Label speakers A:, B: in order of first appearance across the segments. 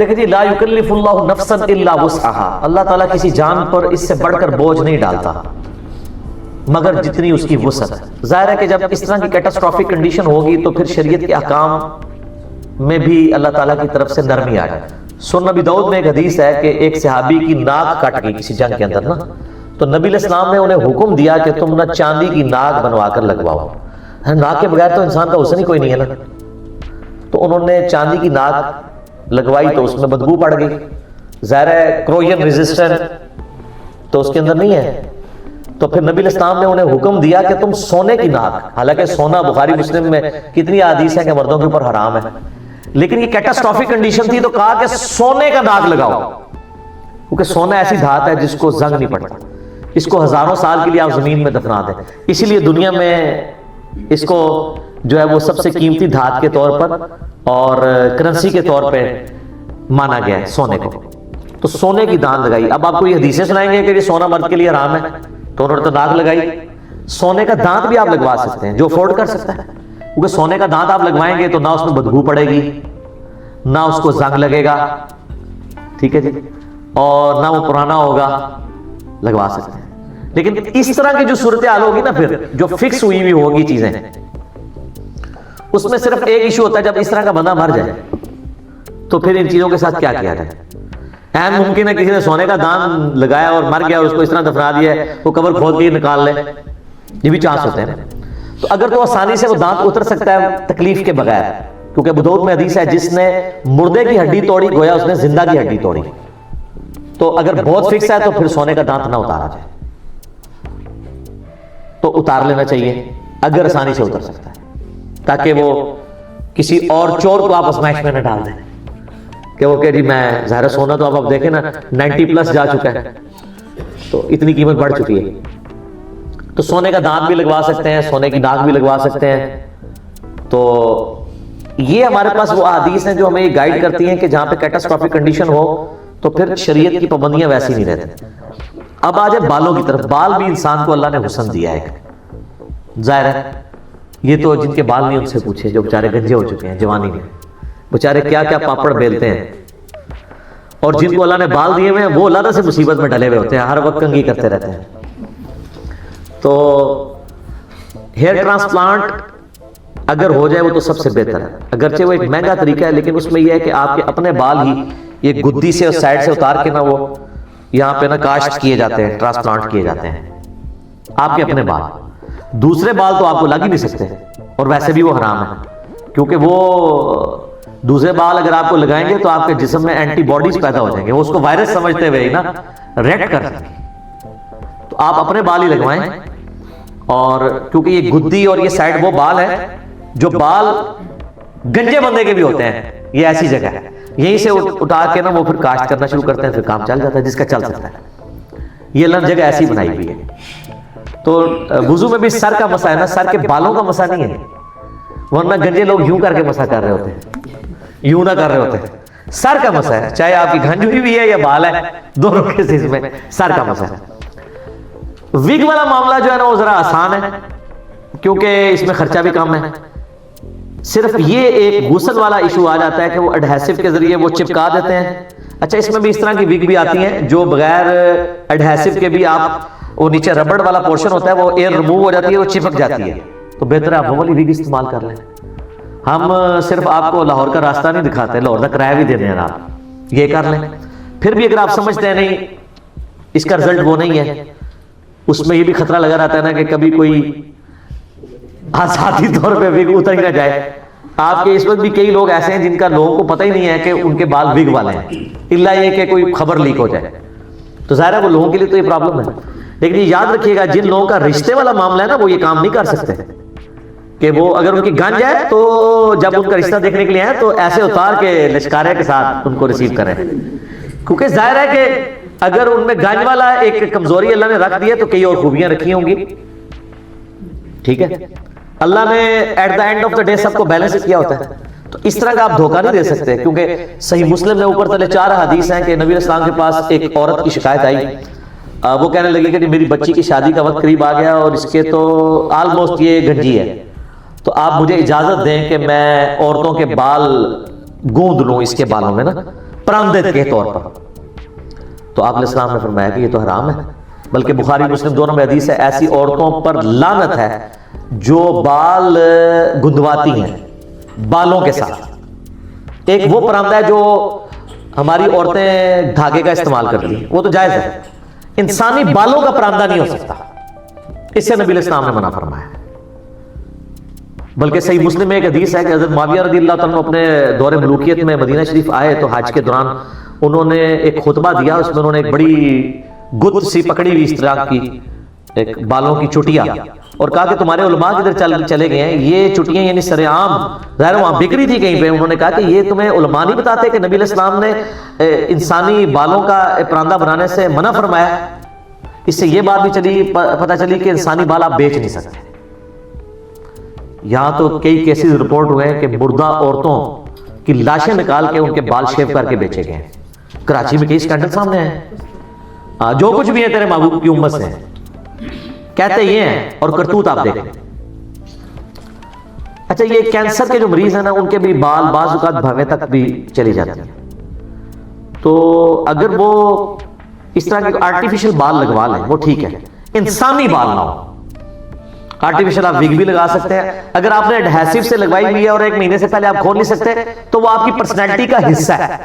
A: دیکھیں جی، لا یکلف اللہ نفسا الا وسعها، اللہ تعالیٰ کسی جان پر اس سے بڑھ کر بوجھ نہیں ڈالتا مگر جتنی اس کی وسعت ہے۔ ظاہر ہے کہ جب اس طرح کی کیٹاسٹرافک کنڈیشن ہوگی تو پھر شریعت کے احکام میں بھی اللہ تعالیٰ کی طرف سے نرمی آ جائے۔ سنن نبی داؤد میں ایک حدیث ہے کہ ایک صحابی کی ناک کٹ گئی کسی جنگ کے اندر نا، تو نبی علیہ السلام نے انہیں حکم دیا کہ تم نہ چاندی کی ناک بنوا کر لگواؤ، ناک کے بغیر تو انسان کا حسن ہی کوئی نہیں ہے نا۔ تو انہوں نے چاندی کی ناک لگوائی تو اس میں بدبو پڑ گئی، ظاہر ہے کروین ریزسٹنٹ تو اس کے اندر نہیں ہے۔ تو پھر نبی علیہ السلام نے انہیں حکم دیا کہ تم سونے کی ناک، حالانکہ سونا بخاری مسلم میں کتنی حدیث ہے کہ مردوں کے اوپر حرام ہے، لیکن یہ کیٹاسٹرافک کنڈیشن تھی تو کہا کہ سونے کا ناک لگاؤ، کیونکہ سونا ایسی دھات ہے جس کو زنگ نہیں پڑتا، اس کو ہزاروں سال کے لیے آپ زمین میں دفنا دیں، اسی لیے دنیا میں اس کو جو ہے وہ سب سے قیمتی دھات کے طور پر اور کرنسی کے طور پہ مانا گیا ہے سونے کو۔ تو سونے کی دان لگائی۔ اب آپ کو یہ حدیثیں سنائیں گے کہ یہ سونا مرد کے لیے حرام ہے، تو انہوں نے تو ناک لگائی۔ سونے کا دانت بھی آپ لگوا سکتے ہیں جو افورڈ کر سکتا ہے، کیونکہ سونے کا دانت آپ لگوائیں گے تو نہ اس میں بدبو پڑے گی، نہ اس کو زنگ لگے گا، ٹھیک ہے جی، اور نہ وہ پرانا ہوگا، لگوا سکتے ہیں۔ لیکن اس طرح کی جو صورتحال ہوگی نا، پھر جو فکس ہوئی ہوئی ہوگی چیزیں، اس میں صرف ایک ایشو ہوتا ہے، جب اس طرح کا بندہ مر جائے تو پھر ان چیزوں کے ساتھ کیا کیا جائے۔ اہم ممکن ہے کسی نے سونے کا دان لگایا اور مر گیا، اس کو اس طرح دفنا دیا ہے، وہ قبر کھود کے نکال لے، یہ بھی چانس ہوتے ہیں۔ تو اگر تو آسانی سے وہ دانت اتر سکتا ہے تکلیف کے بغیر، کیونکہ ابو داؤد میں حدیث ہے جس نے مردے کی ہڈی توڑی گویا اس نے زندہ کی ہڈی توڑی، تو اگر بہت فکس ہے تو پھر سونے کا دانت نہ اتارا جائے، تو اتار لینا چاہیے اگر آسانی سے اتر سکتا ہے، تاکہ وہ کسی اور چور کو آپ ازمائش میں نہ ڈال دیں کہ وہ کہ جی میں ظاہر سونا تو اب دیکھیں نا 90+ جا چکا ہے، تو اتنی قیمت بڑھ چکی ہے۔ تو سونے کا دانت بھی لگوا سکتے ہیں، سونے کی ناک بھی لگوا سکتے ہیں۔ تو یہ ہمارے پاس وہ احادیث ہیں جو ہمیں یہ گائیڈ کرتی ہیں کہ جہاں پہ کیٹاسٹرافک کنڈیشن ہو تو پھر شریعت کی پابندیاں ویسی نہیں رہتی۔ اب آ جائے بالوں کی طرف۔ بال بھی انسان کو اللہ نے حسن دیا ہے، ظاہر ہے یہ تو جن کے بال نہیں ان سے پوچھے، جو بیچارے گنجے ہو چکے ہیں جوانی میں، بیچارے کیا کیا پاپڑ بیلتے ہیں، اور جن کو اللہ نے بال دیے ہوئے ہیں وہ اللہ سے مصیبت میں ڈلے ہوئے ہوتے ہیں، ہر وقت کنگھی کرتے رہتے ہیں۔ تو ہیئر ٹرانسپلانٹ اگر ہو جائے وہ تو سب سے بہتر ہے، اگرچہ وہ ایک مہنگا طریقہ ہے، لیکن اس میں یہ ہے کہ آپ کے اپنے بال ہی یہ گدی سے اور سائڈ سے اتار کے نا وہ یہاں پہ نا کاشت کیے جاتے ہیں، ٹرانسپلانٹ کیے جاتے ہیں، آپ کے اپنے بال۔ دوسرے بال تو آپ کو لگ ہی نہیں سکتے، اور ویسے بھی وہ حرام ہے، کیونکہ وہ دوسرے بال اگر آپ کو لگائیں گے تو آپ کے جسم میں اینٹی باڈیز پیدا ہو جائیں گے، وہ اس کو وائرس سمجھتے ہوئے ہی نا ریڈ کر سکیں گے۔ تو آپ اپنے بال ہی لگوائیں، اور کیونکہ یہ گدی اور یہ سائڈ وہ بال ہے جو بال گنجے بندے کے بھی ہوتے ہیں، یہ ایسی جگہ ہے، یہیں سے اٹھا کے نا وہ پھر کاشت کرنا شروع کرتے ہیں، پھر کام چل جاتا ہے جس کا چل سکتا ہے۔ یہ اللہ نے جگہ ایسی بنائی ہوئی ہے۔ تو وضو میں بھی سر کا مسا ہے نا، سر کے بالوں کا مسا نہیں ہے، ورنہ گنجے لوگ یوں کر کے مسا کر رہے ہوتے ہیں، یوں نہ کر رہے ہوتے ہیں۔ سر کا مسا ہے، چاہے آپ کی گھنج ہوئی بھی ہے یا بال ہے، دونوں کیسز میں سر کا مسا ہے۔ وگ والا معاملہ جو ہے نا وہ ذرا آسان ہے، کیونکہ اس میں خرچہ بھی کم ہے۔ صرف یہ ایک غسل والا ایشو آ جاتا ہے کہ وہ اڈہیسو کے ذریعے وہ چپکا دیتے ہیں۔ اچھا، اس میں بھی اس طرح کی وگ بھی آتی ہیں جو بغیر اڈہیسو کے بھی آپ، وہ نیچے ربڑ والا پورشن ہوتا ہے وہ ایئر ریموو ہو جاتی ہے، وہ چپک جاتی ہے، تو بہتر ہے آپ وہ والی وگ استعمال کر لیں۔ ہم صرف آپ کو لاہور کا راستہ نہیں دکھاتے، لاہور کا کرایہ بھی دینے ہیں، آپ یہ کر لیں۔ پھر بھی اگر آپ سمجھتے ہیں نہیں اس کا رزلٹ وہ نہیں ہے، اس میں یہ بھی خطرہ لگا رہتا ہے نا کہ کبھی کوئی ذاتی طور پہ وگ اتر ہی نہ جائے۔ آپ کے اس وقت بھی کئی لوگ ایسے ہیں جن کا لوگوں کو پتہ ہی نہیں ہے کہ ان کے بال وگ والے ہیں، الا یہ کہ کوئی خبر لیک ہو جائے، تو ظاہر ہے وہ لوگوں کے لیے تو یہ پرابلم ہے۔ لیکن یہ یاد رکھیے گا جن لوگوں کا رشتے والا معاملہ ہے نا وہ یہ کام نہیں کر سکتے، کہ وہ اگر ان کی گنج ہے تو جب ان کا رشتہ دیکھنے کے لیے آئے تو ایسے اتار کے لشکارے کے ساتھ ان کو ریسیو کریں، کیونکہ ظاہر ہے کہ اگر ان میں گنج والا ایک کمزوری اللہ نے رکھ دی ہے تو کئی اور خوبیاں رکھی ہوں گی، ٹھیک ہے۔ اللہ نے at the end of the day سب کو بیلنس کیا ہوتا ہے، تو اس طرح کا آپ دھوکہ نہیں دے سکتے، کیونکہ صحیح مسلم میں اوپر تلے 4 حدیث ہیں کہ نبی علیہ السلام کے پاس ایک عورت کی شکایت آئی، وہ کہنے لگی کہ میری بچی کی شادی کا وقت قریب آ گیا اور اس کے تو آلموسٹ یہ گنجی ہے، تو آپ مجھے اجازت دیں کہ میں عورتوں کے بال گوند لوں اس کے بالوں میں نا، پراندے کے طور پر. تو آپ علیہ السلام نے فرمایا کہ یہ تو حرام ہے. بلکہ بخاری مسلم دونوں میں حدیث ہے ایسی عورتوں پر لعنت ہے جو بال گندواتی ہیں بالوں کے ساتھ. ایک وہ پراندہ ہے جو ہماری عورتیں دھاگے کا استعمال کرتی ہیں، وہ تو جائز ہے. انسانی بالوں کا پراندہ نہیں ہو سکتا، اس سے نبی علیہ السلام نے منع فرمایا. بلکہ صحیح مسلم میں ایک حدیث ہے کہ حضرت معاویہ رضی اللہ تعالیٰ عنہ اپنے دور ملوکیت میں مدینہ شریف آئے تو حج کے دوران انہوں نے ایک خطبہ دیا، اس میں انہوں نے ایک بڑی گت سی پکڑی ہوئی اس طرح کی ایک بالوں کی چٹیا، اور کہا کہ تمہارے علماء کدھر چلے گئے ہیں، یہ چٹیاں یعنی سر عام ظاہر وہاں بکری تھی کہیں پہ. انہوں نے کہا کہ یہ تمہیں علماء نہیں بتاتے کہ نبی علیہ السلام نے انسانی بالوں کا پراندہ بنانے سے منع فرمایا. اس سے یہ بات بھی پتہ چلی کہ انسانی بال آپ بیچ نہیں سکتے. یہاں تو کئی کیسز رپورٹ ہوئے ہیں کہ مردہ عورتوں کی لاشیں نکال کے ان کے بال شیو کر کے بیچے گئے ہیں. کراچی میں کئی اسکینڈل سامنے ہیں. جو کچھ بھی ہے تیرے محبوب کی امت سے کہتے یہ ہیں اور کرتوت آپ دیکھیں. اچھا یہ کینسر کے جو مریض ہیں نا ان کے بھی بال بعض اوقات بھویں تک بھی چلی جاتی ہیں. تو اگر وہ اس طرح کے آرٹیفیشل بال لگوا لیں وہ ٹھیک ہے، انسانی بال نہ ہو. آرٹیفیشل آپ وگ بھی لگا سکتے ہیں، اگر آپ نے ایڈہیسو سے لگوائی ہوئی ہے اور ایک مہینے سے پہلے آپ کھول نہیں سکتے تو وہ آپ کی پرسنالٹی کا حصہ ہے.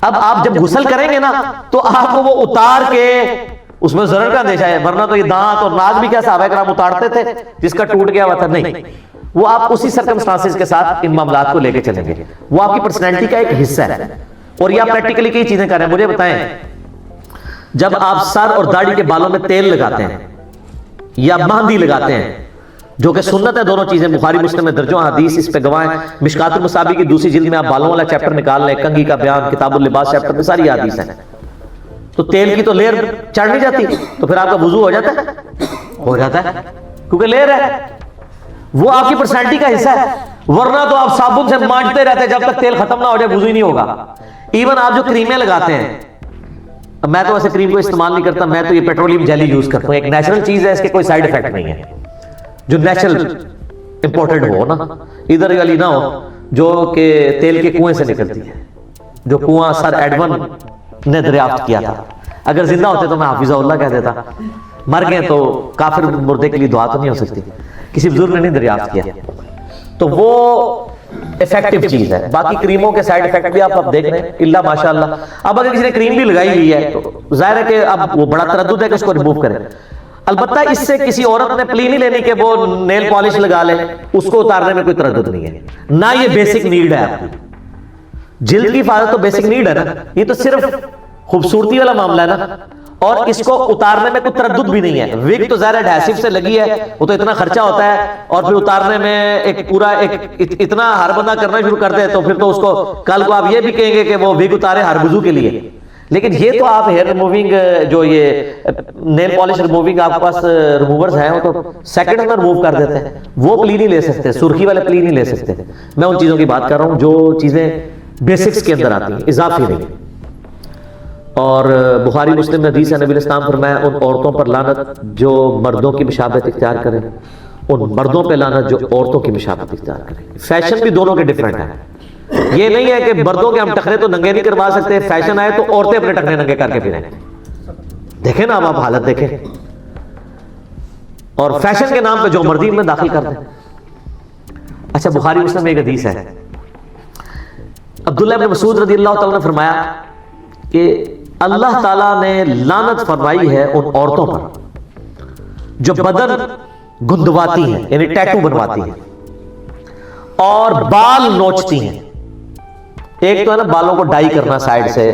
A: اب آپ جب غسل کریں گے نا تو آپ کو وہ اتار کے اس میں ضرر کا اندیشہ ہے، ورنہ تو یہ دانت اور ناک بھی کیا صحابہ کرام اتارتے تھے جس کا ٹوٹ گیا ہوا تھا. نہیں، وہ آپ اسی سرکمسٹانسز کے ساتھ ان معاملات کو لے کے چلیں گے. وہ آپ کی پرسنالٹی کا ایک حصہ ہے. اور یہ آپ پریکٹیکلی کئی چیزیں کر رہے ہیں. مجھے بتائیں جب آپ سر اور داڑھی کے بالوں میں تیل لگاتے ہیں یا مہندی لگاتے ہیں جو کہ سنت ہے، دونوں چیزیں بخاری مسلم میں درجوں حدیث اس پہ گواہ ہیں. مشکات المصابیح کی دوسری جلد میں آپ بالوں والا چیپٹر نکال لیں، کنگھی کا بیان، کتاب اللباس چیپٹر میں ساری حدیث ہیں. تو تیل کی تو لیئر چڑھ نہیں جاتی تو پھر آپ کا وضو ہو جاتا ہے؟ ہو جاتا ہے کیونکہ لیئر ہے، وہ آپ کی پرسنالٹی کا حصہ ہے. ورنہ تو آپ صابن سے مانجتے رہتے جب تک تیل ختم نہ ہو جائے وضو ہی نہیں ہوگا. ایون آپ جو کریمیں لگاتے ہیں، میں تو ایسے کریم کو استعمال نہیں کرتا، میں تو یہ پیٹرولیم جیلی یوز کرتا ہوں. ایک نیچرل چیز ہے، اس کے کوئی سائیڈ افیکٹ نہیں ہے، جو نیچرل امپورٹڈ ہو نا، ادھر والی نہ ہو جو کہ تیل کے کنویں سے نکلتی ہے، جو کنواں سر ایڈون نے دریافت کیا تھا. اگر زندہ ہوتے تو میں حافظہ اللہ کہہ دیتا، مر گئے تو کافر مردے کے لیے دعا تو نہیں ہو سکتی، کسی بزرگ نے نہیں دریافت کیا. تو وہ افیکٹو چیز ہے. باقی کریموں کے سائیڈ افیکٹ بھی آپ دیکھ رہے ہیں اللہ ماشاءاللہ. اب اگر کسی نے کریم بھی لگائی ہوئی ہے تو ظاہر ہے کہ اب وہ بڑا تردد ہے کہ اس کو ریموو کرے. البتہ اس سے کسی عورت نے پلی نہیں لینی کہ وہ نیل پالش لگا لے، اس کو اتارنے میں کوئی تردد نہیں ہے. نہ یہ بیسک نیڈ ہے آپ کی. جلد کی حفاظت تو بیسک نیڈ ہے نا، یہ تو صرف خوبصورتی والا معاملہ ہے نا، اور اس کو اتارنے میں کوئی تردد بھی نہیں ہے. وگ تو ظاہر ایڈہیسو سے لگی ہے، وہ تو اتنا خرچہ ہوتا ہے، اور پھر اتارنے میں ایک پورا اتنا ہر بندہ کرنا شروع کر دے تو پھر تو اس کو کل کو آپ یہ بھی کہیں گے کہ وہ وگ اتارے ہر وضو کے لیے. لیکن یہ تو آپ ہیئر ریموونگ جو یہ نیل پالش ریموونگ آپ کے پاس ریموورز ہیں وہ تو سیکنڈ میں ریموو کر دیتے ہیں. وہ پلی نہیں لے سکتے، سرخی والے پلی نہیں لے سکتے. میں ان چیزوں کی بات کر رہا ہوں جو چیزیں بیسکس کے اندر آتی ہیں، اضافی نہیں. اور بخاری مسلم میں حدیث ہے، نبی علیہ السلام فرمایا ان عورتوں پر لعنت جو مردوں کی مشابہت اختیار کریں، ان مردوں پہ لعنت جو عورتوں کی مشابہت اختیار کریں. فیشن بھی دونوں کے ڈیفرنٹ ہیں. یہ نہیں ہے کہ مردوں کے ہم ٹخنے تو ننگے نہیں کروا سکتے، فیشن آئے تو عورتیں اپنے ٹخنے ننگے کر کے پھریں. دیکھیں نا اب آپ حالت دیکھیں، اور فیشن کے نام پہ جو مرضی میں داخل کر دیں. اچھا بخاری مسلم میں ایک حدیث ہے، عبداللہ بن مسعود رضی اللہ تعالیٰ نے فرمایا کہ اللہ تعالیٰ نے لعنت فرمائی ہے ان عورتوں پر جو بدن گندواتی ہیں، یعنی ٹیٹو بنواتی ہیں اور بال نوچتی ہیں. ایک تو ہے نا بالوں کو ڈائی کرنا سائیڈ سے،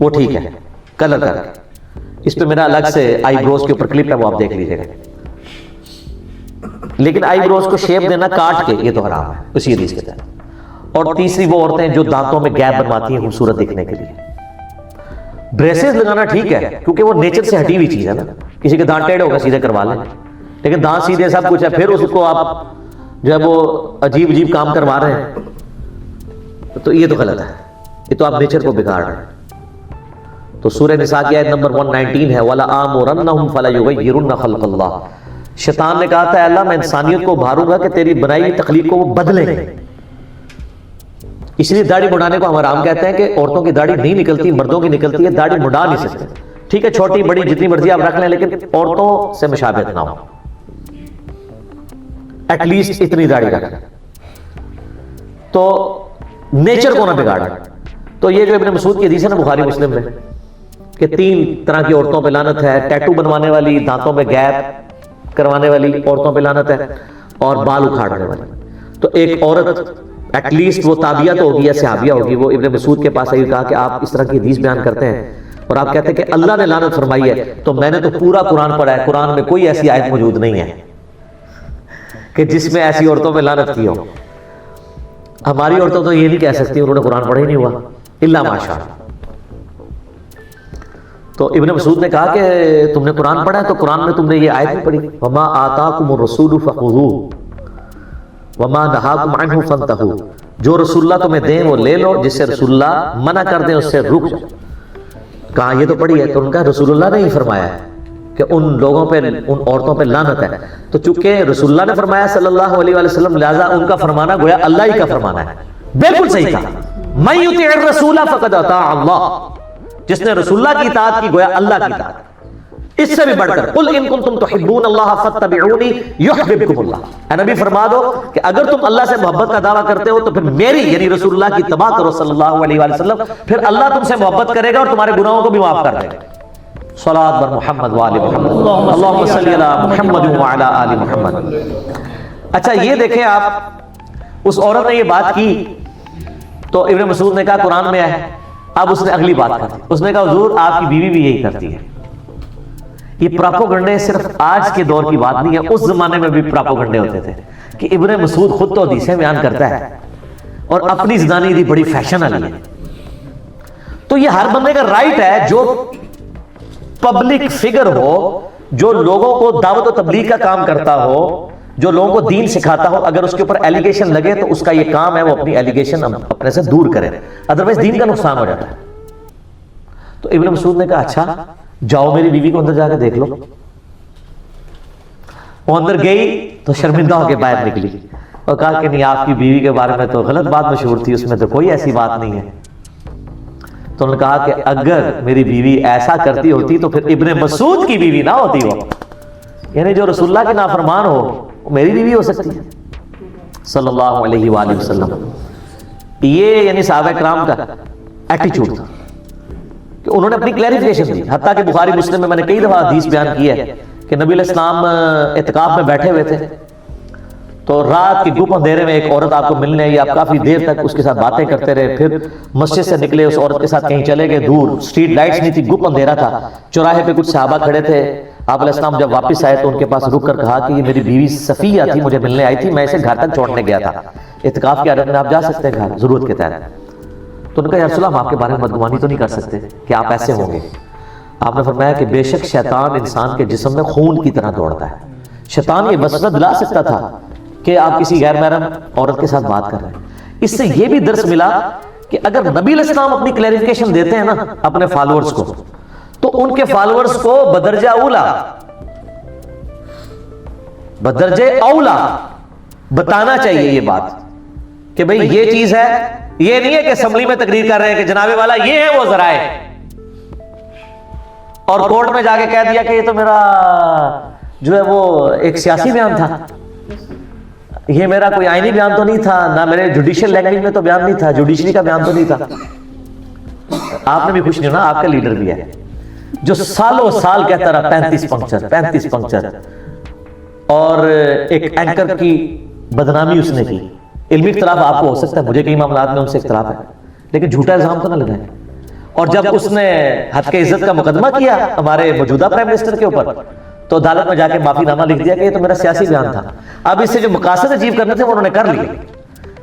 A: وہ ٹھیک ہے کلر کر کے. اس پہ میرا الگ سے آئی بروز کے اوپر کلپ ہے، وہ آپ دیکھ لیجیے گا. لیکن آئی بروز کو شیپ دینا کاٹ کے، یہ تو حرام ہے اسی حدیث کے تحت. اور تیسری وہ عورتیں جو دانتوں میں گیپ بنواتی ہیں خوبصورت دکھنے کے لیے. بریسز لگانا ٹھیک ہے کیونکہ وہ نیچر سے ہٹی ہوئی چیز ہے نا، کسی کے دانت ٹیڑھے ہوگا سیدھے کروا لیں، لیکن دانت سیدھے سب کچھ ہے، پھر اس کو آپ جو ہے وہ عجیب عجیب کام کروا رہے ہیں تو یہ تو غلط ہے. یہ تو آپ نیچر کو بگاڑ رہے ہیں. تو سورہ نساء کی آیت نمبر 119 ہے وَلَآمُرَنَّهُمْ فَلَيُغَيِّرُنَّ خَلْقَ اللَّهِ. شیطان نے کہا تھا اللہ میں انسانیت کو ابھاروں گا کہ تیری بنائی ہوئی تخلیق کو وہ بدلیں گے. اس لیے داڑھی مڈانے کو ہم حرام کہتے ہیں کہ عورتوں کی داڑھی نہیں نکلتی، مردوں کی نکلتی ہے، داڑھی مڈا نہیں سکتے. ٹھیک ہے چھوٹی بڑی جتنی مرضی آپ رکھ لیں لیکن عورتوں سے مشابہت نہ ہو، ایٹ لیسٹ اتنی داڑھی رکھیں تو نیچر کو نہ بگاڑیں. تو یہ جو ابن مسعود کی حدیث ہے نا بخاری مسلم میں کہ 3 طرح کی عورتوں پہ لعنت ہے، ٹیٹو بنوانے والی، دانتوں پہ گیپ کروانے والی عورتوں پہ لعنت ہے، اور بال اکھاڑنے والی. تو ایک عورت ایٹ لیسٹ وہ تابعہ تو ہوگی یا صحابیہ ہوگی، وہ ابن مسعود کے پاس آئی، کہا کہ آپ اس طرح کی حدیث بیان کرتے ہیں اور آپ کہتے ہیں کہ اللہ نے لعنت فرمائی ہے. تو میں نے تو پورا قرآن پڑھا ہے، قرآن میں کوئی ایسی آیت موجود نہیں ہے کہ جس میں ایسی عورتوں پہ لعنت کی ہو. ہماری عورتوں تو یہ نہیں کہہ سکتی انہوں نے قرآن پڑھا ہی نہیں ہوا الا ماشاء. تو ابن مسعود نے کہا کہ تم نے قرآن پڑھا ہے تو قرآن میں تم نے یہ آیت نہیں پڑھی، وما آتاکم الرسول فخذوہ وما نہاکم عنہ فانتہوا، جو رسول اللہ تمہیں دیں وہ لے لو، جس سے رسول اللہ منع کر دیں اس سے رک جاؤ. کہا یہ تو پڑھی ہے، تو ان کا رسول اللہ نے ہی فرمایا ہے کہ ان لوگوں پہ، ان عورتوں پہ لعنت ہے. تو چونکہ رسول اللہ نے فرمایا صلی اللہ علیہ وآلہ وسلم، لہذا ان کا فرمانا گویا اللہ ہی کا فرمانا ہے. بالکل صحیح کہا، من یطع الرسول فقد اطاع اللہ، جس نے رسول اللہ کی اطاعت کی گویا اللہ کی اطاعت. اس سے بھی بڑھ کر قل ان کنتم تحبون اللہ فاتبعونی یحببکم اللہ، اے نبی فرما دو کہ اگر تم اللہ سے محبت کا دعویٰ کرتے ہو تو پھر میری یعنی رسول اللہ کی اتباع کرو صلی اللہ علیہ وآلہ وسلم، پھر اللہ تم سے محبت کرے گا اور تمہارے گناہوں کو بھی معاف کر دے گا. صلاۃ بر محمد وآل محمد، اللہم صلی علی محمد وعلی آل محمد. اچھا یہ دیکھیں آپ، اس عورت نے یہ بات کی تو ابن مسعود نے کہا قرآن میں ہے. اب اس نے اگلی بات کر دی، اس نے کہا حضور آپ کی بیوی بھی یہی کرتی ہے. یہ پراپوگنڈے صرف آج کے دور کی بات نہیں ہے، اس زمانے میں بھی پراپوگنڈے ہوتے تھے کہ ابن مسعود خود تو حدیثیں بیان کرتا ہے اور اپنی زنانی دی بڑی فیشن والی ہے. تو یہ ہر بندے کا رائٹ ہے جو پبلک فگر ہو، جو لوگوں کو دعوت و تبلیغ کا کام کرتا ہو، جو لوگوں کو دین سکھاتا ہو، اگر اس کے اوپر ایلیگیشن لگے تو اس کا یہ کام ہے وہ اپنی ایلیگیشن اپنے سے دور کرے، ادروائز دین کا نقصان ہو جاتا ہے. تو ابن مسعود نے کہا اچھا جاؤ میری بیوی کو اندر جا کے دیکھ لو. وہ اندر گئی تو شرمندہ ہو کے باہر نکلی اور کہا کہ نہیں آپ کی بیوی کے بارے میں تو غلط بات مشہور تھی، اس میں تو کوئی ایسی بات نہیں ہے. تو انہوں نے کہا کہ اگر میری بیوی ایسا کرتی ہوتی تو پھر ابن مسعود کی بیوی نہ ہوتی وہ، یعنی جو رسول اللہ کی نافرمان ہو وہ میری بیوی ہو سکتی ہے صلی اللہ علیہ وآلہ وسلم. یہ یعنی صحابہ کرام کا ایٹیچیوڈ تھا کہ انہوں نے اپنی کلیریفیکیشن دی. حتیٰ کہ بخاری مسلم میں نے کئی دفعہ حدیث بیان کی ہے کہ نبی علیہ السلام اعتکاف میں بیٹھے ہوئے تھے تو رات کے گپ اندھیرے میں ایک عورت آپ کو ملنے آئی، آپ کافی دیر تک اس کے ساتھ باتیں کرتے رہے، پھر مسجد سے نکلے اس عورت کے ساتھ کہیں چلے گئے دور، اسٹریٹ لائٹس نہیں تھی، گپ اندھیرا تھا، چوراہے پہ کچھ صحابہ کھڑے تھے. آپ علیہ السلام جب واپس آئے تو ان کے پاس رک کر کہا کہ یہ میری بیوی صفیہ تھی، مجھے ملنے آئی تھی، میں اسے گھر تک چھوڑنے گیا تھا. اعتکاف کی حالت میں آپ جا سکتے ہیں گھر ضرورت کے تحت. تو انہوں نے کہا یا رسول اللہ ہم آپ کے بارے میں بدگمانی تو نہیں کر سکتے کہ آپ ایسے ہوں گے. آپ نے فرمایا کہ بے شک شیطان انسان کے جسم میں خون کی طرح دوڑتا ہے. شیطان یہ وسوسہ دلا سکتا تھا کہ آپ کسی غیر محرم عورت کے ساتھ بات کر رہے ہیں. اس سے یہ بھی درس ملا کہ اگر نبی علیہ السلام اپنی کلیریفیکیشن دیتے ہیں نا اپنے فالوورز کو تو ان کے فالوورز کو بدرجہ اولا بتانا چاہیے یہ بات کہ بھئی یہ چیز ہے. یہ نہیں ہے کہ اسمبلی میں تقریر کر رہے ہیں کہ جناب والا یہ ہے وہ ذرائع، اور کورٹ میں جا کے کہہ دیا کہ یہ تو میرا جو ہے وہ ایک سیاسی بیان تھا، یہ میرا کوئی آئینی بیان تو نہیں تھا، نہ میرے جوڈیشل لینگویج میں تو بیان نہیں تھا، جوڈیشری کا بیان تو نہیں تھا. آپ نے بھی خوش نہیں ہونا، آپ کا لیڈر بھی ہے جو سالوں سال کہتا رہا 35 پنکچر اور ایک اینکر کی بدنامی اس نے کی. علمی اختلاف آپ کو ہو سکتا ہے، مجھے کئی معاملات میں ان سے اختلاف ہے، لیکن جھوٹا الزام تو نہ لگائیں. اور جب اس نے حد کے عزت کا مقدمہ کیا ہمارے موجودہ پرائم منسٹر کے اوپر تو عدالت میں جا کے معافی نامہ لکھ دیا کہ یہ تو میرا سیاسی بیان تھا. اب اس سے جو مقاصد اچیو کرنے تھے وہ انہوں نے کر لیے.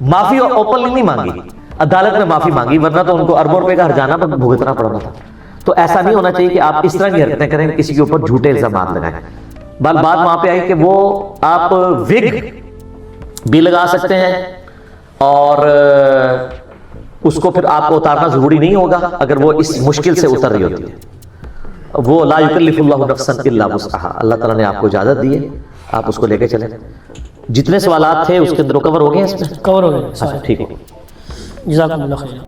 A: معافی اوپنلی نہیں مانگی، عدالت میں معافی مانگی، ورنہ تو ان کو اربوں روپے کا ہرجانہ بھگتنا پڑنا تھا. تو ایسا نہیں ہونا چاہیے کہ آپ اس طرح کی حرکتیں کریں، کسی کے اوپر جھوٹے الزامات لگائیں. بات وہاں پہ آئی کہ وہ آپ وگ بھی لگا سکتے ہیں اور اس کو پھر آپ کو اتارنا ضروری نہیں ہوگا اگر وہ اس مشکل سے اتر رہی ہوتی ہے. وہ لا یکلف اللہ نفسا الا وسعها، اللہ تعالیٰ نے آپ کو اجازت دی ہے، آپ اس کو لے کے چلیں. جتنے سوالات تھے اس کے اندر کور ہو گئے، اس میں
B: کور ہو گئے.
A: اچھا ٹھیک ہے.
B: جزاکم اللہ خیر.